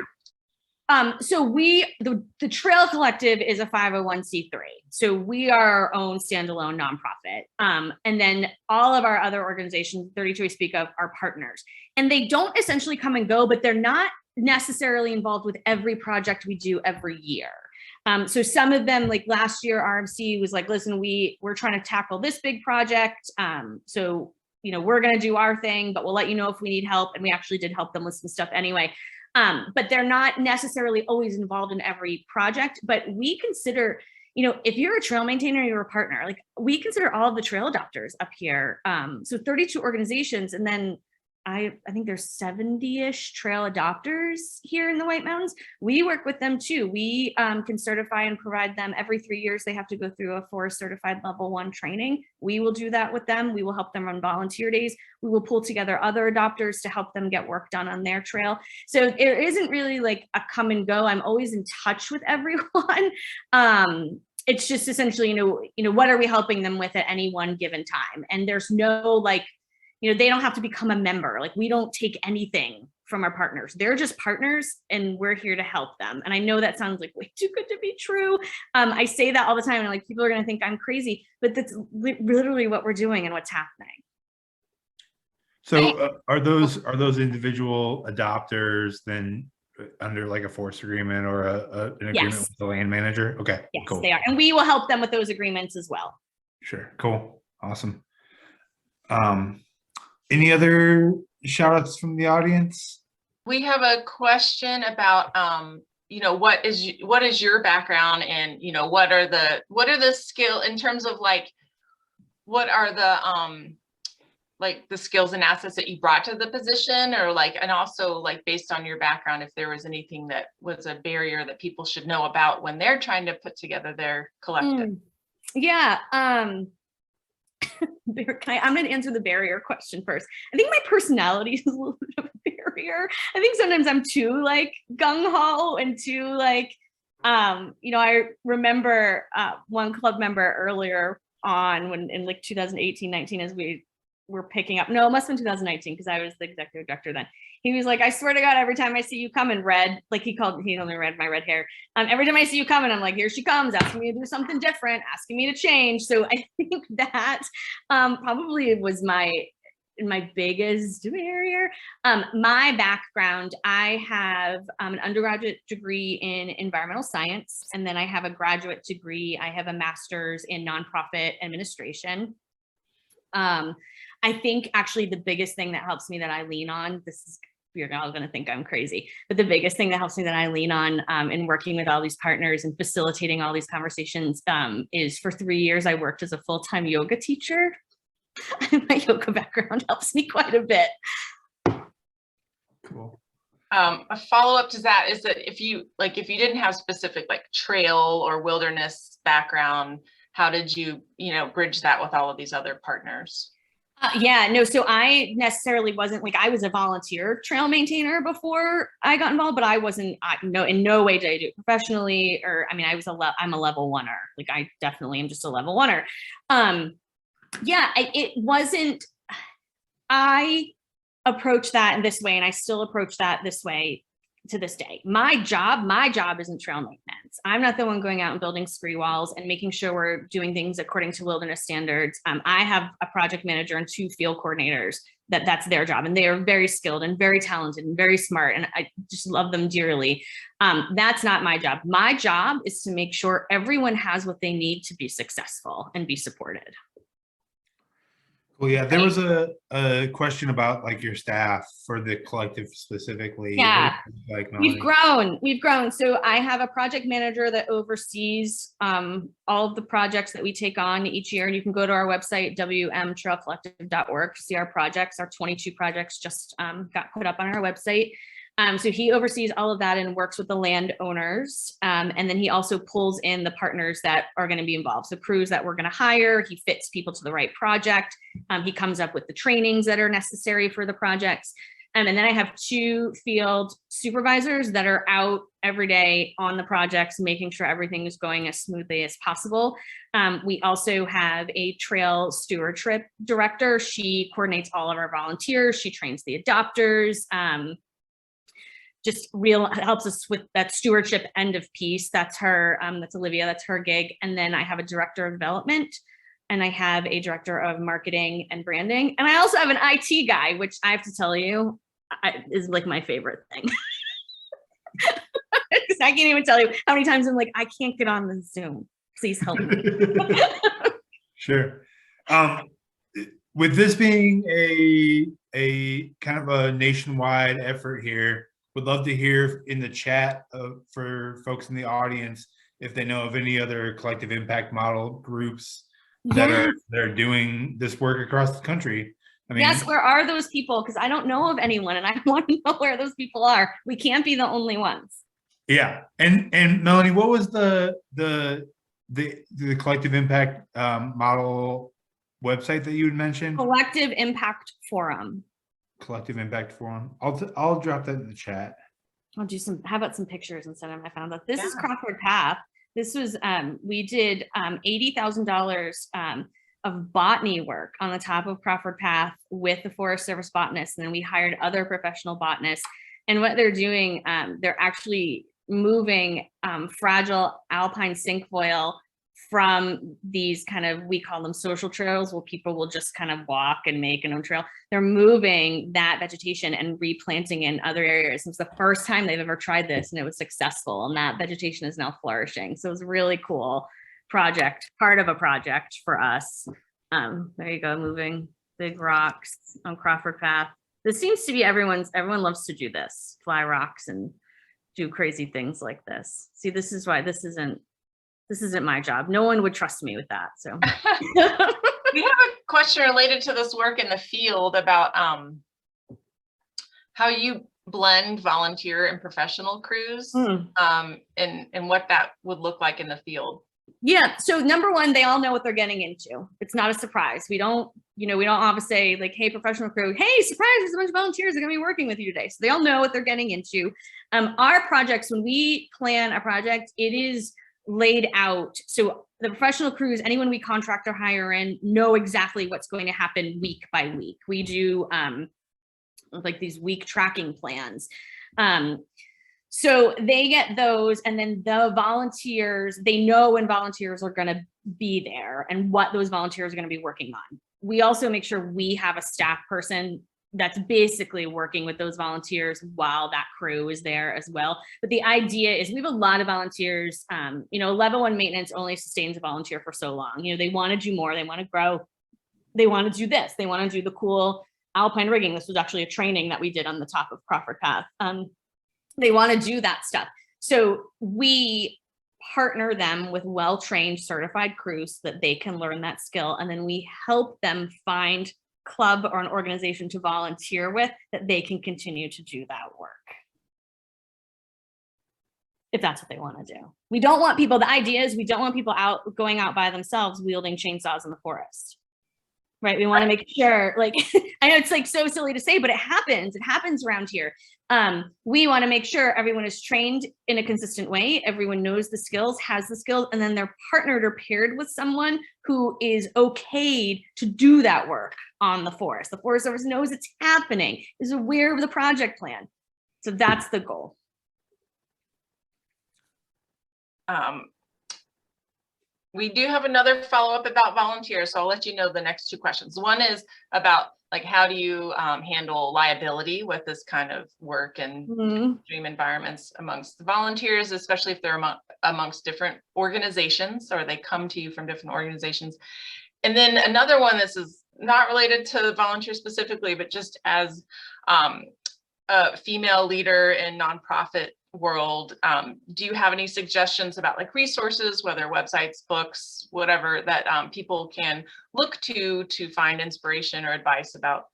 So the Trail Collective is a 501c3. So we are our own standalone nonprofit. And then all of our other organizations, 32 we speak of, are partners. And they don't essentially come and go, but they're not necessarily involved with every project we do every year. So some of them, like last year, RMC was like, listen, we're trying to tackle this big project. So, we're going to do our thing, but we'll let you know if we need help. And we actually did help them with some stuff anyway. But they're not necessarily always involved in every project, but we consider if you're a trail maintainer, you're a partner. Like we consider all of the trail adopters up here. So 32 organizations, and then I think there's 70-ish trail adopters here in the White Mountains. We work with them too. We can certify and provide them every 3 years. They have to go through a forest certified level 1 training. We will do that with them. We will help them run volunteer days. We will pull together other adopters to help them get work done on their trail. So there isn't really like a come and go. I'm always in touch with everyone. It's just essentially, what are we helping them with at any one given time? And there's no like, they don't have to become a member. Like we don't take anything from our partners. They're just partners and we're here to help them. And I know that sounds like way too good to be true. I say that all the time and like people are gonna think I'm crazy, but that's literally what we're doing and what's happening. So are those individual adopters then under like a forest agreement or an agreement with the land manager? Okay, yes, cool. They are. And we will help them with those agreements as well. Sure, cool, awesome. Any other shout outs from the audience? We have a question about, what is your background and, what are the skill in terms of like, what are the, like the skills and assets that you brought to the position, or like, and also like based on your background, if there was anything that was a barrier that people should know about when they're trying to put together their collective. Yeah. I'm going to answer the barrier question first. I think my personality is a little bit of a barrier. I think sometimes I'm too like gung-ho and too like, I remember one club member earlier on when in like 2018, 19, as we were picking up, no, it must have been 2019 because I was the executive director then. He was like, I swear to God, every time I see you coming, red, like he only read my red hair. Every time I see you coming, I'm like, here she comes, asking me to do something different, asking me to change. So I think that probably was my biggest barrier. My background, I have an undergraduate degree in environmental science, and then I have a graduate degree. I have a master's in nonprofit administration. I think actually the biggest thing that helps me that I lean on, you're all going to think I'm crazy, but the biggest thing that helps me that I lean on in working with all these partners and facilitating all these conversations is for 3 years, I worked as a full-time yoga teacher. My yoga background helps me quite a bit. Cool. A follow-up to that is that if you didn't have specific like trail or wilderness background, how did you, bridge that with all of these other partners? So I necessarily wasn't like, I was a volunteer trail maintainer before I got involved, but I wasn't, in no way did I do it professionally, or, I mean, I'm a level 1er. Like I definitely am just a level 1er. I approach that in this way, and I still approach that this way to this day. My job isn't trail maintenance. I'm not the one going out and building scree walls and making sure we're doing things according to wilderness standards. I have a project manager and 2 field coordinators that's their job, and they are very skilled and very talented and very smart, and I just love them dearly. That's not my job. My job is to make sure everyone has what they need to be successful and be supported. Well, yeah, there was a question about like your staff for the collective specifically. Yeah, like we've grown. So I have a project manager that oversees all of the projects that we take on each year. And you can go to our website, wmtrailcollective.org, to see our projects. Our 22 projects just got put up on our website. So he oversees all of that and works with the landowners. And then he also pulls in the partners that are going to be involved. So crews that we're going to hire, he fits people to the right project. He comes up with the trainings that are necessary for the projects. And then I have 2 field supervisors that are out every day on the projects, making sure everything is going as smoothly as possible. We also have a trail stewardship director. She coordinates all of our volunteers. She trains the adopters. Helps us with that stewardship end of piece. That's her, that's Olivia, that's her gig. And then I have a director of development, and I have a director of marketing and branding. And I also have an IT guy, which I have to tell you is like my favorite thing. I can't even tell you how many times I'm like, I can't get on the Zoom. Please help me. Sure. With this being a kind of a nationwide effort here, would love to hear in the chat for folks in the audience if they know of any other collective impact model groups that are doing this work across the country. I mean, yes, where are those people? Because I don't know of anyone, and I want to know where those people are. We can't be the only ones. Yeah, and Melanie, what was the collective impact model website that you had mentioned? Collective Impact Forum. Collective Impact Forum. I'll drop that in the chat. I'll do some. How about some pictures instead of? I found out this is Crawford Path. This was we did $80,000 of botany work on the top of Crawford Path with the Forest Service botanists, and then we hired other professional botanists. And what they're doing, they're actually moving fragile alpine cinquefoil from these kind of, we call them social trails, where people will just kind of walk and make an own trail. They're moving that vegetation and replanting in other areas. It's the first time they've ever tried this, and it was successful, and that vegetation is now flourishing. So it was a really cool project, part of a project for us. There you go, moving big rocks on Crawford Path. This seems to be everyone loves to do this, fly rocks and do crazy things like this. See, this is why this isn't my job. No one would trust me with that. So we have a question related to this work in the field about how you blend volunteer and professional crews, and what that would look like in the field. Yeah. So number one, they all know what they're getting into. It's not a surprise. We don't always say like, hey, professional crew, hey, surprise, there's a bunch of volunteers that are going to be working with you today. So they all know what they're getting into. Our projects, when we plan a project, it is laid out. So the professional crews, anyone we contract or hire in, know exactly what's going to happen week by week. We do like these week tracking plans. So they get those, and then the volunteers, they know when volunteers are going to be there and what those volunteers are going to be working on. We also make sure we have a staff person that's basically working with those volunteers while that crew is there as well. But the idea is we have a lot of volunteers. Level 1 maintenance only sustains a volunteer for so long. They want to do more, they want to grow, they want to do this, they want to do the cool alpine rigging. This was actually a training that we did on the top of Crawford Path. They want to do that stuff. So we partner them with well-trained certified crews so that they can learn that skill. And then we help them find club or an organization to volunteer with that they can continue to do that work, if that's what they want to do. We don't want people, the idea is we don't want people going out by themselves wielding chainsaws in the forest, right? We want to make sure, like, I know it's like so silly to say, but it happens around here. We want to make sure everyone is trained in a consistent way. Everyone knows the skills, has the skills, and then they're partnered or paired with someone who is okayed to do that work on the forest. The Forest Service knows it's happening, is aware of the project plan. So that's the goal. We do have another follow-up about volunteers, so I'll let you know the next two questions. One is about like, how do you handle liability with this kind of work and extreme environments amongst the volunteers, especially if they're amongst different organizations or they come to you from different organizations. And then another one, this is not related to volunteers specifically, but just as a female leader in nonprofit world, do you have any suggestions about like resources, whether websites, books, whatever, that people can look to find inspiration or advice about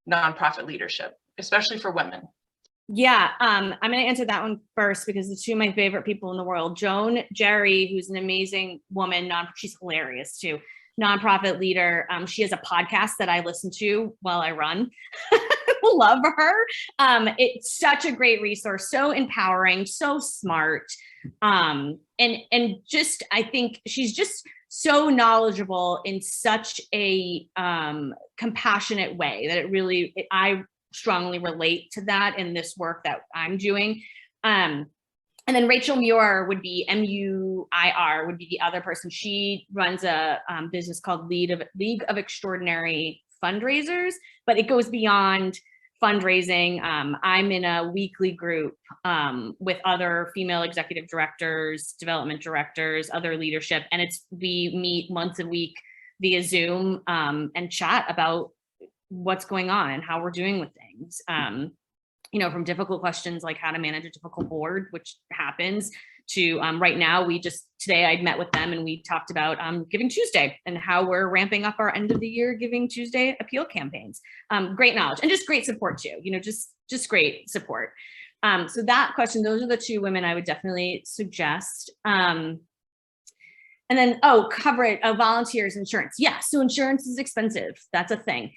nonprofit leadership, especially for women? Yeah, I'm going to answer that one first because the two of my favorite people in the world, Joan Jerry, who's an amazing woman, she's hilarious too, nonprofit leader. She has a podcast that I listen to while I run. Love her. It's such a great resource, so empowering, so smart. And just, I think she's just so knowledgeable in such a compassionate way that I strongly relate to that in this work that I'm doing. And then Rachel Muir would be MUIR would be the other person. She runs a business called League of Extraordinary Fundraisers, but it goes beyond fundraising. I'm in a weekly group with other female executive directors, development directors, other leadership, and we meet once a week via Zoom and chat about what's going on and how we're doing with things. From difficult questions like how to manage a difficult board, which happens, to right now, today I met with them and we talked about Giving Tuesday and how we're ramping up our end of the year Giving Tuesday appeal campaigns. Great knowledge and just great support too, just great support. So that question, those are the two women I would definitely suggest. And then, cover it, volunteers, insurance. Yeah, so insurance is expensive. That's a thing.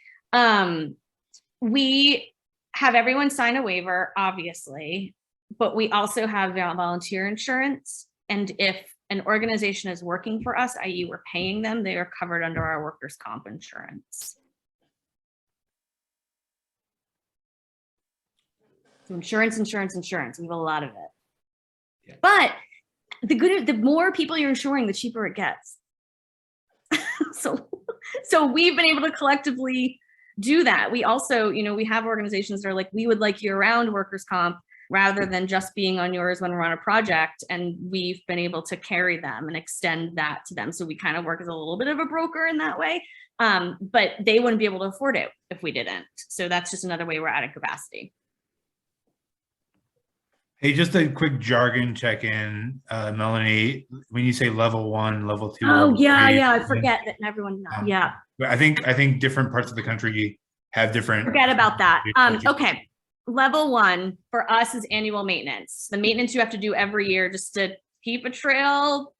We have everyone sign a waiver, obviously, but we also have volunteer insurance. And if an organization is working for us, i.e. we're paying them, they are covered under our workers' comp insurance. So insurance. We have a lot of it. Yeah. But the more people you're insuring, the cheaper it gets. So we've been able to collectively do that. We also, we have organizations that are like, we would like year-round workers' comp rather than just being on yours when we're on a project. And we've been able to carry them and extend that to them. So we kind of work as a little bit of a broker in that way. But they wouldn't be able to afford it if we didn't. So that's just another way we're adding capacity. Hey, just a quick jargon check-in, Melanie. When you say level 1, level 2, oh yeah, three, I forget that everyone knows. Yeah, I think different parts of the country have different. Forget about that. Okay, level 1 for us is annual maintenance. The maintenance you have to do every year just to keep a trail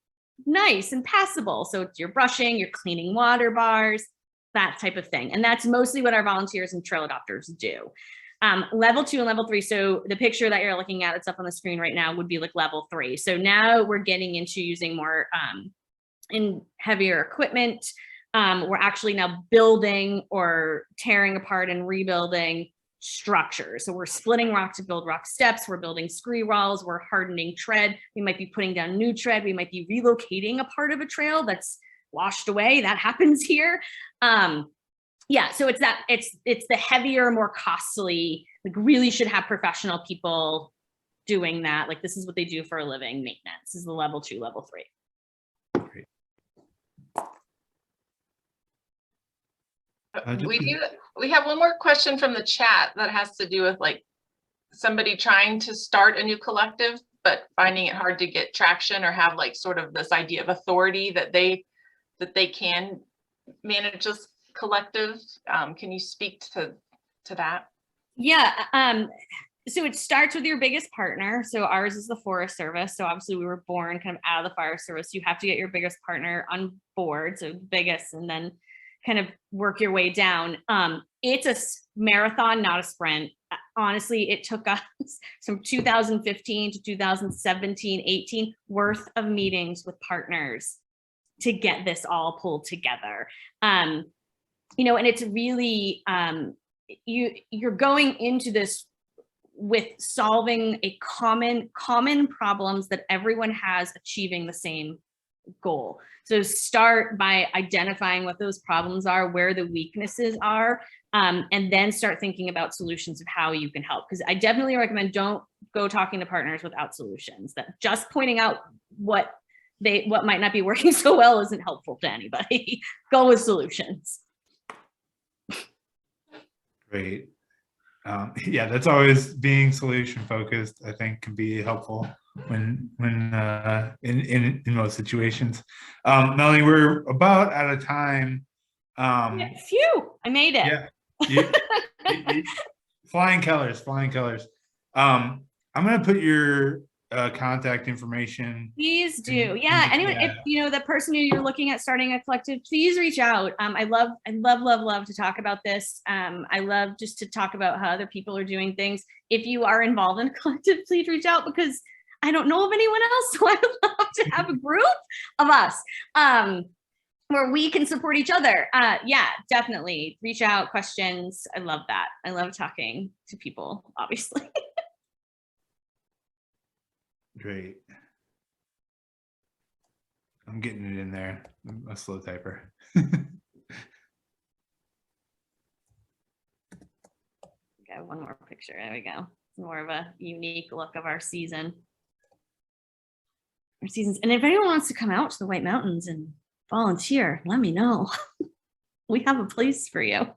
nice and passable. So it's your brushing, you're cleaning water bars, that type of thing, and that's mostly what our volunteers and trail adopters do. Level 2 and level 3. So the picture that you're looking at, it's up on the screen right now, would be like level 3. So now we're getting into using more in heavier equipment. We're actually now building or tearing apart and rebuilding structures. So we're splitting rock to build rock steps. We're building scree walls. We're hardening tread. We might be putting down new tread. We might be relocating a part of a trail that's washed away. That happens here. Yeah, so it's the heavier, more costly, like really should have professional people doing that. Like this is what they do for a living, maintenance. This is the level 2, level 3. Great. We have one more question from the chat that has to do with like somebody trying to start a new collective, but finding it hard to get traction or have like sort of this idea of authority that they can manage this collective. Can you speak to that? Yeah, so it starts with your biggest partner. So ours is the Forest Service. So obviously we were born kind of out of the Fire Service. You have to get your biggest partner on board, so biggest, and then kind of work your way down. It's a marathon, not a sprint. Honestly, it took us from 2015 to 2017, 18 worth of meetings with partners to get this all pulled together. And it's really, you're going into this with solving a common problems that everyone has, achieving the same goal. So start by identifying what those problems are, where the weaknesses are, and then start thinking about solutions of how you can help. Because I definitely recommend don't go talking to partners without solutions. That just pointing out what might not be working so well isn't helpful to anybody. Go with solutions. Great. Yeah, that's always being solution focused, I think, can be helpful when in most situations. Melanie, we're about out of time. Phew, I made it. Yeah. Flying colors. I'm gonna put your contact information. Please do. Yeah. Anyway, if the person who you're looking at starting a collective, please reach out. I love to talk about this. I love just to talk about how other people are doing things. If you are involved in a collective, please reach out, because I don't know of anyone else. So I would love to have a group of us where we can support each other. Yeah, definitely reach out, questions. I love that. I love talking to people, obviously. Great. I'm getting it in there. I'm a slow typer. Got one more picture. There we go. It's more of a unique look of our season. Our seasons. And if anyone wants to come out to the White Mountains and volunteer, let me know. We have a place for you.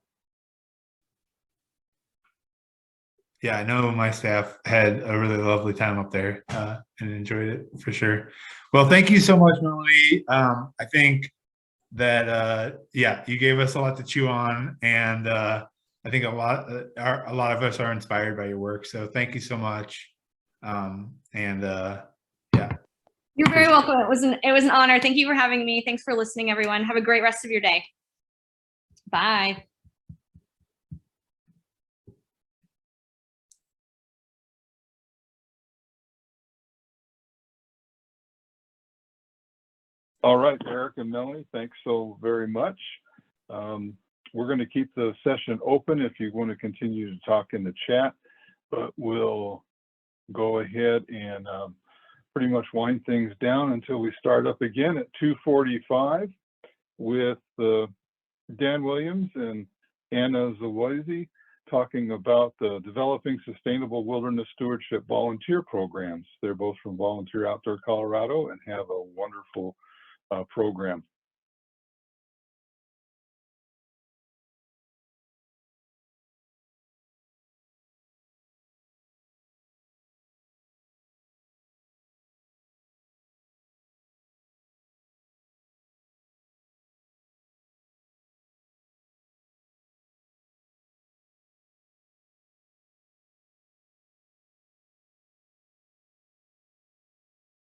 yeah, I know my staff had a really lovely time up there and enjoyed it for sure. Well, thank you so much, Melanie. I think that yeah, you gave us a lot to chew on, and I think a lot of us are inspired by your work. So thank you so much. Yeah. You're very welcome. It was an honor. Thank you for having me. Thanks for listening, everyone. Have a great rest of your day. Bye. All right, Eric and Melanie, thanks so very much. We're going to keep the session open if you want to continue to talk in the chat, but we'll go ahead and pretty much wind things down until we start up again at 2:45 with Dan Williams and Anna Zawazi talking about the Developing Sustainable Wilderness Stewardship volunteer programs. They're both from Volunteer Outdoor Colorado and have a wonderful program.